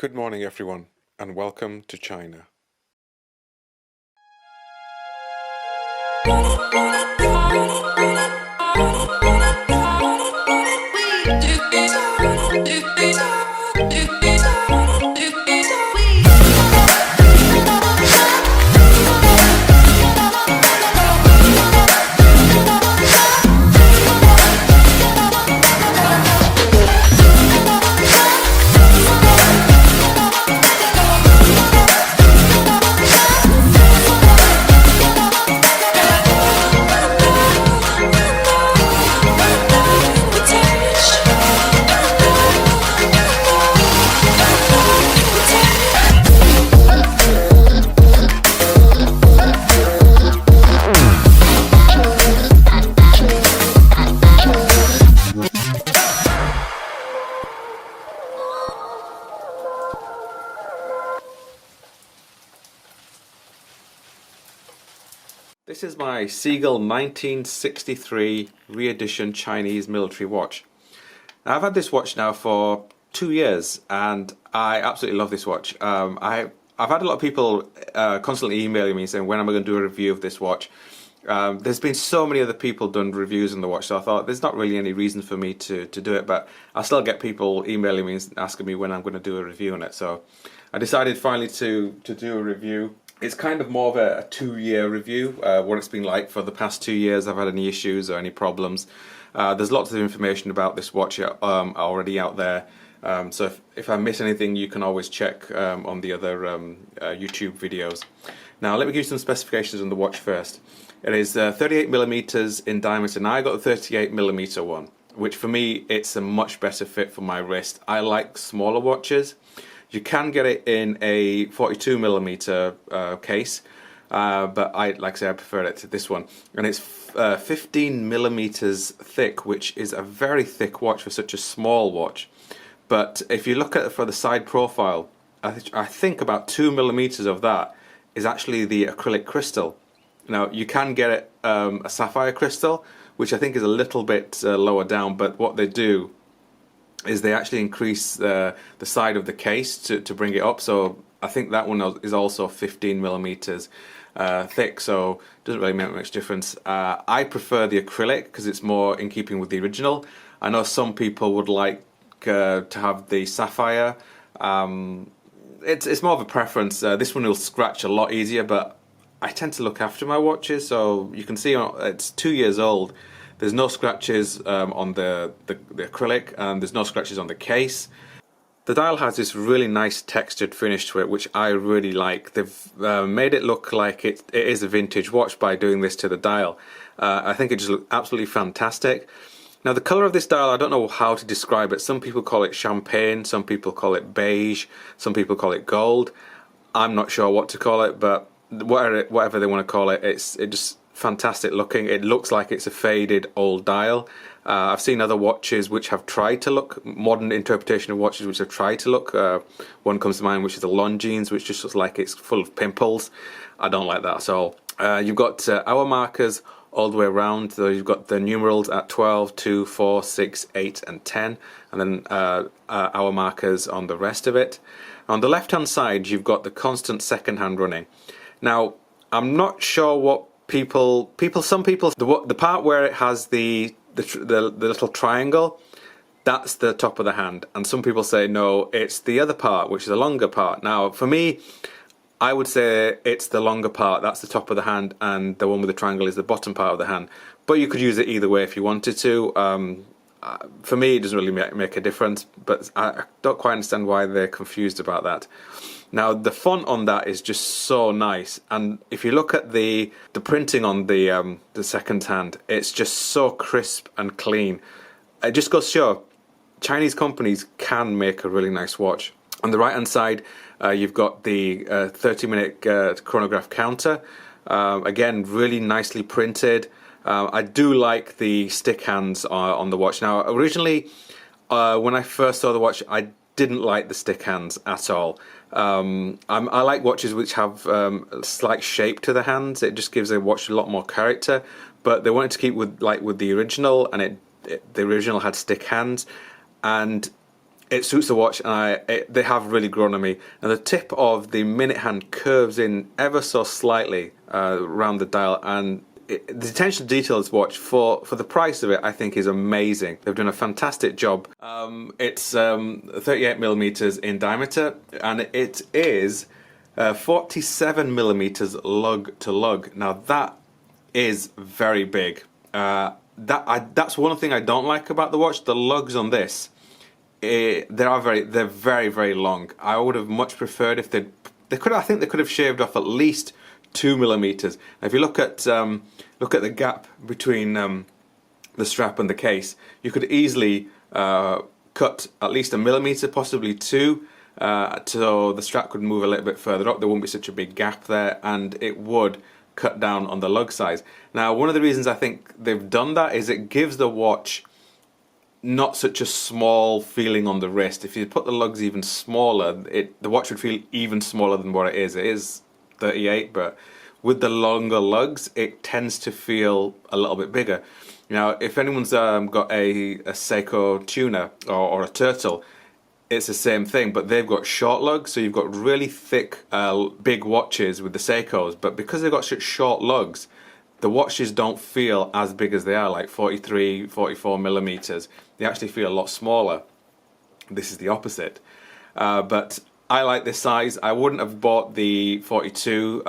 Good morning everyone and welcome to China. This is my Seagull 1963 re-edition Chinese military watch. Now, I've had this watch now for 2 years and I absolutely love this watch. I've had a lot of people constantly emailing me saying when am I going to do a review of this watch. There's been so many other people done reviews on the watch, so I thought there's not really any reason for me to do it, but I still get people emailing me and asking me when I'm going to do a review on it. So I decided finally to do a review. It's kind of more of a 2-year review, what it's been like for the past 2 years. I've had any issues or any problems. There's lots of information about this watch already out there. So if I miss anything, you can always check on the other YouTube videos. Now let me give you some specifications on the watch first. It is 38mm in diameter. Now I got the 38mm one, which for me it's a much better fit for my wrist. I like smaller watches. You can get it in a 42mm case, but like I say, I prefer it to this one. And it's 15mm thick, which is a very thick watch for such a small watch. But if you look at it for the side profile, I think about 2mm of that is actually the acrylic crystal. Now you can get it a sapphire crystal, which I think is a little bit lower down, but what they do is they actually increase the side of the case to bring it up. So I think that one is also 15mm thick, so it doesn't really make much difference. I prefer the acrylic because it's more in keeping with the original. I know some people would like to have the sapphire. It's more of a preference. This one will scratch a lot easier, but I tend to look after my watches, so you can see it's 2 years old. There's no scratches on the acrylic, and there's no scratches on the case. The dial has this really nice textured finish to it, which I really like. They've made it look like it is a vintage watch by doing this to the dial. I think it just looks absolutely fantastic. Now the colour of this dial, I don't know how to describe it. Some people call it champagne, some people call it beige, some people call it gold. I'm not sure what to call it, but whatever they want to call it, it's just fantastic looking. It looks like it's a faded old dial. I've seen other watches which have tried to look, modern interpretation of watches which have tried to look. One comes to mind, which is the Longines, which just looks like it's full of pimples. I don't like that at all. You've got hour markers all the way around. So you've got the numerals at 12, 2, 4, 6, 8 and 10, and then hour markers on the rest of it. On the left hand side you've got the constant second hand running. Now I'm not sure what some people, the part where it has the little triangle, that's the top of the hand, and some people say no, it's the other part, which is a longer part. Now for me, I would say it's the longer part, that's the top of the hand, and the one with the triangle is the bottom part of the hand. But you could use it either way if you wanted to. For me it doesn't really make a difference, but I don't quite understand why they're confused about that. Now the font on that is just so nice, and if you look at the printing on the second hand, it's just so crisp and clean. It just goes to show Chinese companies can make a really nice watch. On the right hand side you've got the 30-minute chronograph counter. Again, really nicely printed. I do like the stick hands on the watch. Now originally when I first saw the watch, I didn't like the stick hands at all. I like watches which have a slight shape to the hands. It just gives a watch a lot more character, but they wanted to keep with the original, and the original had stick hands, and it suits the watch, and they have really grown on me. And the tip of the minute hand curves in ever so slightly around the dial, and the attention to detail of this watch for the price of it, I think, is amazing. They've done a fantastic job. It's 38 millimeters in diameter, and it is 47 millimeters lug to lug. Now that is very big. That's one thing I don't like about the watch. The lugs on this, they're very long. I would have much preferred if I think they could have shaved off at least 2 millimeters. Now, if you look at the gap between the strap and the case, you could easily cut at least 1 millimeter, possibly 2, so the strap could move a little bit further up. There wouldn't be such a big gap there, and it would cut down on the lug size. Now, one of the reasons I think they've done that is it gives the watch not such a small feeling on the wrist. If you put the lugs even smaller, the watch would feel even smaller than what it is. It is 38, but with the longer lugs, it tends to feel a little bit bigger. Now, if anyone's got a Seiko tuner or a turtle, it's the same thing, but they've got short lugs, so you've got really thick, big watches with the Seikos, but because they've got such short lugs, the watches don't feel as big as they are, like 43, 44 millimeters. They actually feel a lot smaller. This is the opposite. But I like this size. I wouldn't have bought the 42.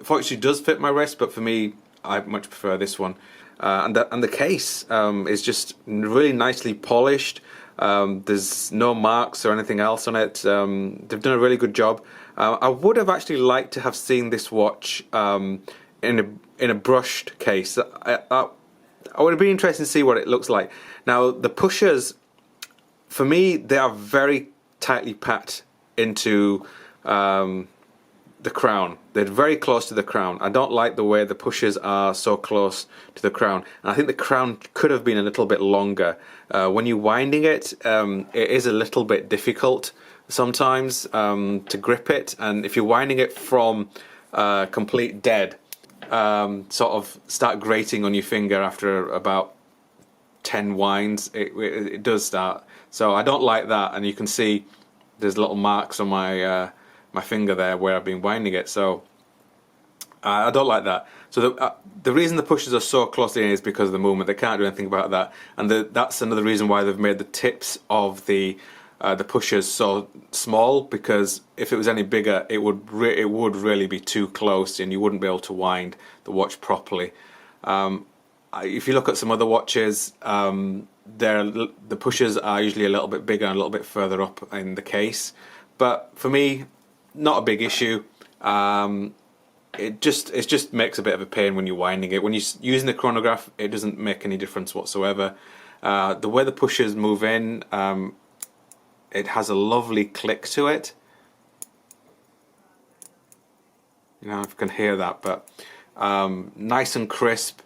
42 does fit my wrist, but for me, I much prefer this one. And the case is just really nicely polished. There's no marks or anything else on it. They've done a really good job. I would have actually liked to have seen this watch in a brushed case. I would have been interested to see what it looks like. Now, the pushers, for me, they are very tightly packed into the crown. They're very close to the crown. I don't like the way the pushers are so close to the crown. And I think the crown could have been a little bit longer. When you're winding it, it is a little bit difficult sometimes to grip it. And if you're winding it from complete dead, sort of start grating on your finger after about 10 winds, it does start. So I don't like that, and you can see there's little marks on my my finger there where I've been winding it. So I don't like that. So the reason the pushers are so closely in is because of the movement. They can't do anything about that, and that's another reason why they've made the tips of the pushers so small, because if it was any bigger, it would really be too close, and you wouldn't be able to wind the watch properly. If you look at some other watches, the pushers are usually a little bit bigger and a little bit further up in the case. But for me, not a big issue. It just makes a bit of a pain when you're winding it. When you're using the chronograph, it doesn't make any difference whatsoever. The way the pushers move in, it has a lovely click to it. You know, if you can hear that, but nice and crisp.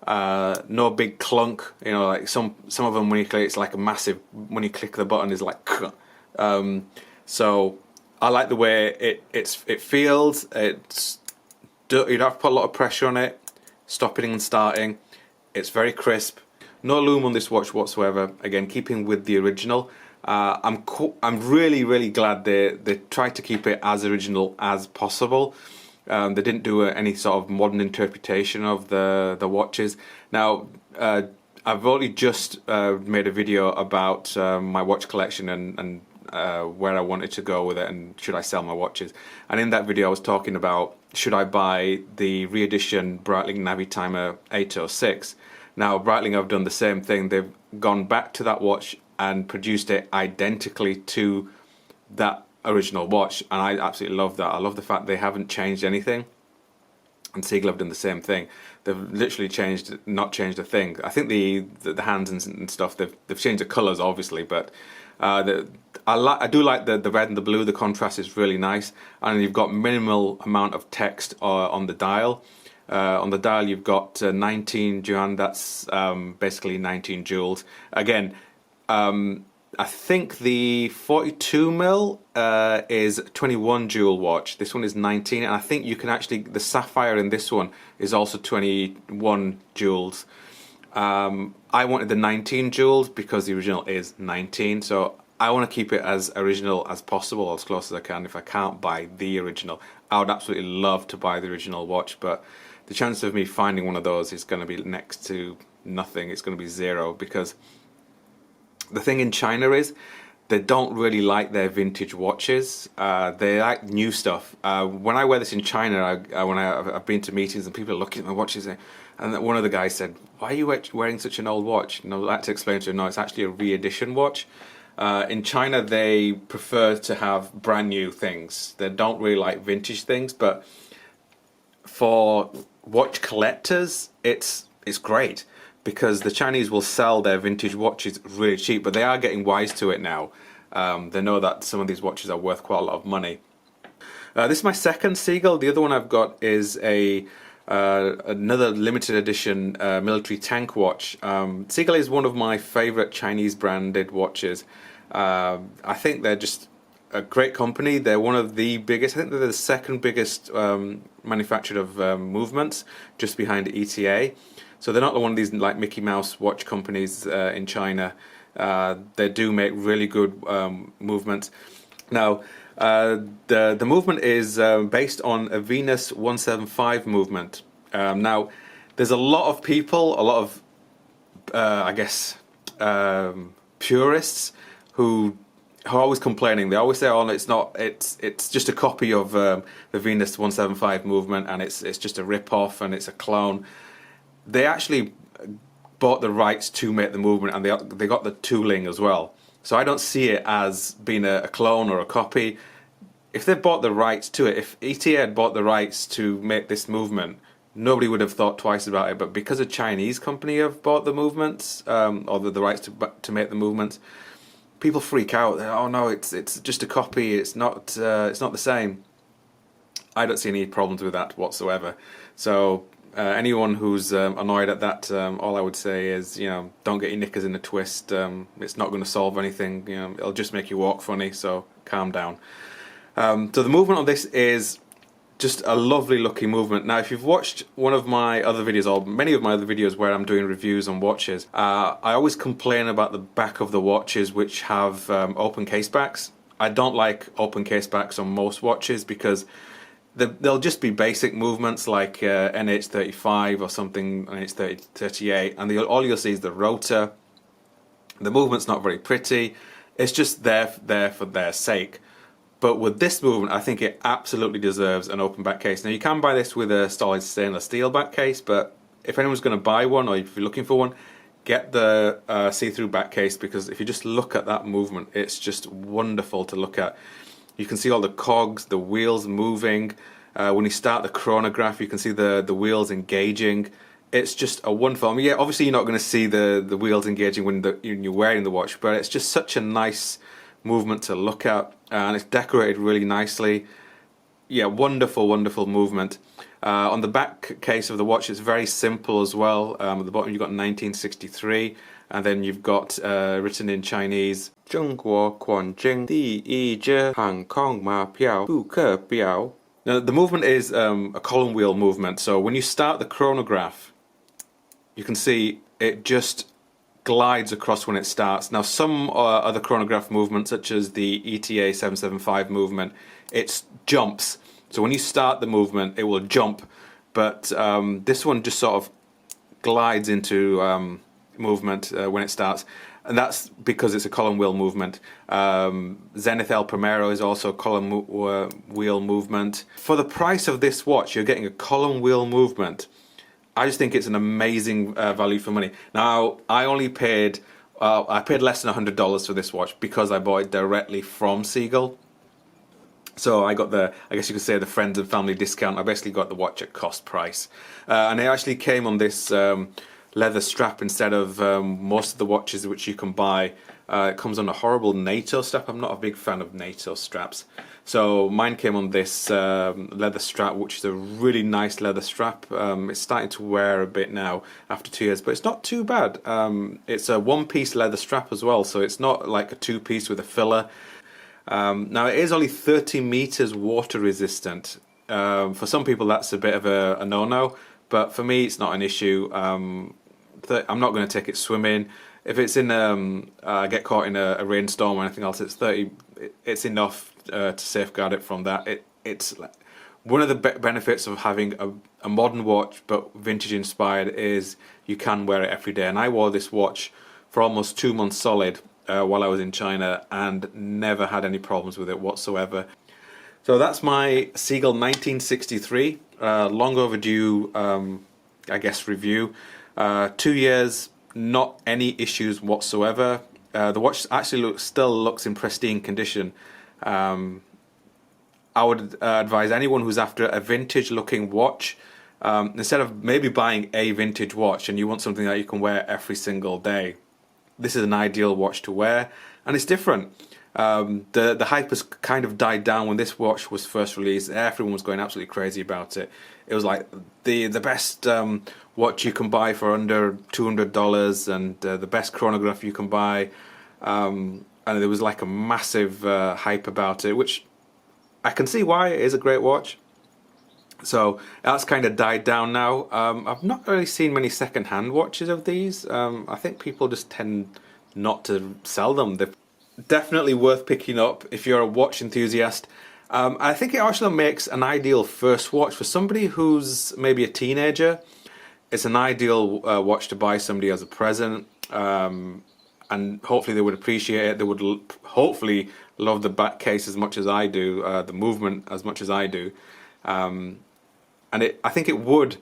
No big clunk. You know, like some of them, when you click, it's like a massive. When you click the button, it's like. So I like the way it feels. You don't have to put a lot of pressure on it. Stopping and starting. It's very crisp. No loom on this watch whatsoever. Again, keeping with the original. I'm really glad they tried to keep it as original as possible. They didn't do any sort of modern interpretation of the watches. Now, I've only just made a video about my watch collection and where I wanted to go with it, and should I sell my watches. And in that video I was talking about, should I buy the re-edition Breitling Navitimer 806. Now, Breitling have done the same thing. They've gone back to that watch and produced it identically to that original watch, and I absolutely love that. I love the fact they haven't changed anything, and Seagull have done the same thing. They've literally not changed a thing. I think the hands and stuff, they've changed the colours obviously, but I do like the red and the blue. The contrast is really nice, and you've got minimal amount of text on the dial. On the dial you've got 19 yuan. That's basically 19 joules. Again, I think the 42 mil is 21 joule watch. This one is 19, and I think you can actually, the sapphire in this one is also 21 joules. I wanted the 19 joules because the original is 19, so I want to keep it as original as possible, as close as I can. If I can't buy the original, I would absolutely love to buy the original watch, but the chance of me finding one of those is going to be next to nothing. It's going to be zero, because the thing in China is they don't really like their vintage watches. They like new stuff. When I wear this in China, I've been to meetings and people are looking at my watches, and one of the guys said, "Why are you wearing such an old watch?" And I like to explain to him, no, it's actually a re-edition watch. In China, they prefer to have brand new things. They don't really like vintage things, but for watch collectors, it's great, because the Chinese will sell their vintage watches really cheap, but they are getting wise to it now. They know that some of these watches are worth quite a lot of money. This is my second Seagull. The other one I've got is another limited edition military tank watch. Seagull is one of my favorite Chinese branded watches. I think they're just a great company. They're one of the biggest. I think they're the second biggest manufacturer of movements, just behind ETA. So they're not one of these like Mickey Mouse watch companies in China. They do make really good movements. Now, the movement is based on a Venus 175 movement. Now, there's a lot of people, a lot of I guess purists who are always complaining. They always say, "Oh, it's not. It's just a copy of the Venus 175 movement, and it's just a rip-off, and it's a clone." They actually bought the rights to make the movement, and they got the tooling as well. So I don't see it as being a clone or a copy. If they bought the rights to it, if ETA had bought the rights to make this movement, nobody would have thought twice about it. But because a Chinese company have bought the movements, or the rights to make the movements, people freak out. Oh no, it's just a copy. It's not the same. I don't see any problems with that whatsoever. So anyone who's annoyed at that, all I would say is, don't get your knickers in a twist. It's not going to solve anything. It'll just make you walk funny. So calm down. So the movement on this is just a lovely looking movement. Now, if you've watched one of my other videos, or many of my other videos where I'm doing reviews on watches, I always complain about the back of the watches which have open case backs. I don't like open case backs on most watches, because they'll just be basic movements like NH35 or something, NH38, and all you'll see is the rotor. The movement's not very pretty. It's just there for their sake. But with this movement, I think it absolutely deserves an open back case. Now, you can buy this with a solid stainless steel back case, but if anyone's going to buy one, or if you're looking for one, get the see-through back case, because if you just look at that movement, it's just wonderful to look at. You can see all the cogs, the wheels moving. When you start the chronograph, you can see the wheels engaging. It's just a wonderful. I mean, yeah, obviously you're not going to see the wheels engaging when you're wearing the watch, but it's just such a nice movement to look at, and it's decorated really nicely. Yeah, wonderful, wonderful movement. On the back case of the watch, it's very simple as well. At the bottom, you've got 1963, and then you've got written in Chinese, 中国广州第一只航空马票顾客表. Now, the movement is a column wheel movement, so when you start the chronograph, you can see it just glides across when it starts. Now, some other chronograph movements, such as the ETA 775 movement, it jumps. So when you start the movement, it will jump, but this one just sort of glides into movement when it starts, and that's because it's a column wheel movement. Zenith El Primero is also column wheel movement. For the price of this watch, you're getting a column wheel movement. I just think it's an amazing value for money. Now, I paid less than $100 for this watch, because I bought it directly from Seagull. So I got I guess you could say, the friends and family discount. I basically got the watch at cost price. And it actually came on this leather strap instead of most of the watches which you can buy. It comes on a horrible NATO strap. I'm not a big fan of NATO straps. So mine came on this leather strap, which is a really nice leather strap. It's starting to wear a bit now after 2 years, but it's not too bad. It's a one-piece leather strap as well, so it's not like a two-piece with a filler. Now, it is only 30 meters water resistant. For some people, that's a bit of a no-no, but for me, it's not an issue. I'm not going to take it swimming. if it's in get caught in a rainstorm or anything else, it's 30. It's enough to safeguard it from that. It's like, one of the benefits of having a modern watch but vintage inspired is you can wear it every day. And I wore this watch for almost 2 months solid while I was in China and never had any problems with it whatsoever. So that's my Seagull 1963, long overdue, I guess, review. 2 years, not any issues whatsoever. The watch actually still looks in pristine condition. I would advise anyone who's after a vintage looking watch, instead of maybe buying a vintage watch and you want something that you can wear every single day, this is an ideal watch to wear, and it's different. The hype has kind of died down when this watch was first released. Everyone was going absolutely crazy about it. It was like the best watch you can buy for under $200 and the best chronograph you can buy, and there was like a massive hype about it, which I can see why. It is a great watch. So that's kind of died down now. I've not really seen many second-hand watches of these. I think people just tend not to sell them. They're definitely worth picking up if you're a watch enthusiast. I think it actually makes an ideal first watch for somebody who's maybe a teenager. It's an ideal watch to buy somebody as a present, and hopefully they would appreciate it. They would hopefully love the back case as much as I do, the movement as much as I do, and I think it would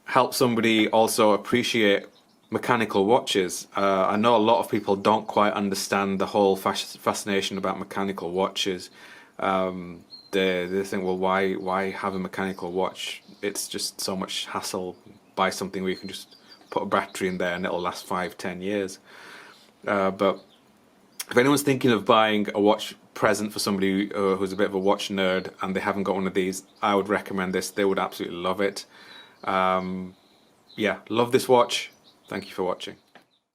help somebody also appreciate mechanical watches. I know a lot of people don't quite understand the whole fascination about mechanical watches. They think, well, why have a mechanical watch? It's just so much hassle. Buy something where you can just put a battery in there and it'll last 5-10 years. But if anyone's thinking of buying a watch present for somebody who's a bit of a watch nerd and they haven't got one of these, I would recommend this. They would absolutely love it. Yeah, love this watch. Thank you for watching.